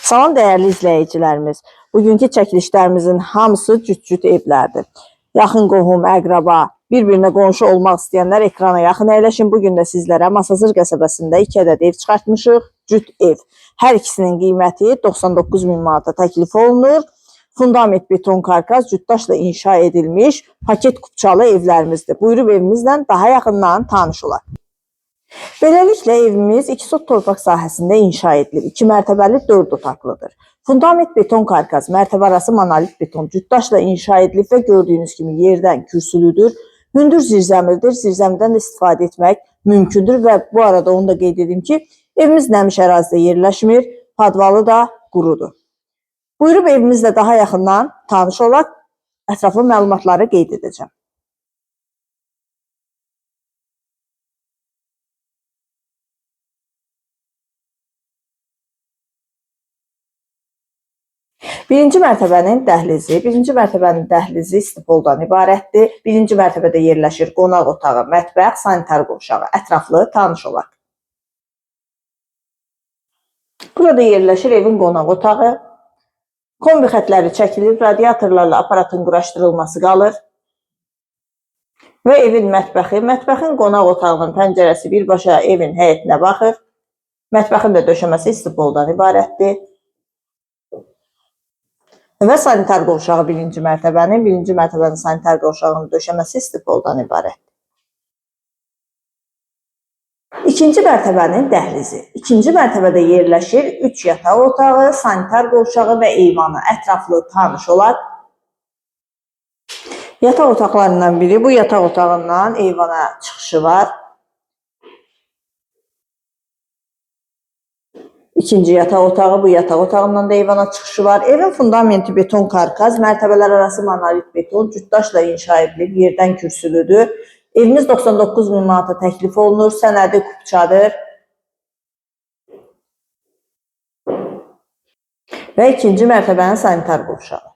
Salam dəyərli izləyicilərimiz. Bugünkü çəkilişlərimizin hamısı cüt-cüt evlərdir. Yaxın qohum, əqraba, bir-birinə qonşu olmaq istəyənlər ekrana yaxın əyləşin. Bugün də sizlərə Masazır qəsəbəsində 2 ədəd ev çıxartmışıq. Cüt ev. Hər ikisinin qiyməti 99 min manata təklif olunur. Fundament beton karkas cütdaşla inşa edilmiş paket kupçalı evlərimizdir. Buyurub evimizlə daha yaxından tanış olaq. Beləliklə evimiz 2 sot torpaq sahəsində inşa edilib. 2 mərtəbəli 4 otaqlıdır. Fundament beton karkas, mərtəbə arası monolit beton cütdaşla inşa edilib və gördüyünüz kimi yerdən kürsülüdür. Hündür zirzəmildir. Zirzəmdən də istifadə etmək mümkündür və bu arada onu da qeyd edim ki, evimiz nəmiş ərazidə yerləşmir, padvalı da qurudur. Buyurub evimizlə daha yaxından tanış olaq, ətraflı məlumatları qeyd edəcəm. Birinci mərtəbənin dəhlizi istipoldan ibarətdir. Birinci mərtəbədə yerləşir qonaq otağı, mətbəx, sanitar qovşağı. Ətraflı tanış olaq. Burada yerləşir evin qonaq otağı. Kombi xətləri çəkilib, radiatorlarla aparatın quraşdırılması qalır. Və evin mətbəxi. Mətbəxin qonaq otağının pəncərəsi birbaşa evin həyətinə baxır. Mətbəxin də döşəməsi istipoldan ibarətdir. Və sanitar qovşağı birinci mərtəbənin sanitar qovşağının döşəməsi istipoldan ibarətdir. İkinci mərtəbənin dəhlizi. İkinci mərtəbədə yerləşir 3 yataq otağı, sanitar qovşağı və eyvanı. Ətraflı tanış olaq. Yataq otaqlarından biri, bu yataq otağından eyvana çıxışı var. İkinci yataq otağı, bu yataq otağından da eyvana çıxışı var. Evin fundamenti beton karkas, mərtəbələr arası monolit beton, cütdaşla inşa edilib, yerdən kürsülüdür. Evimiz 99 min manata təklif olunur, sənədi kupçadır. Və ikinci mərtəbənin sanitar qovşağı.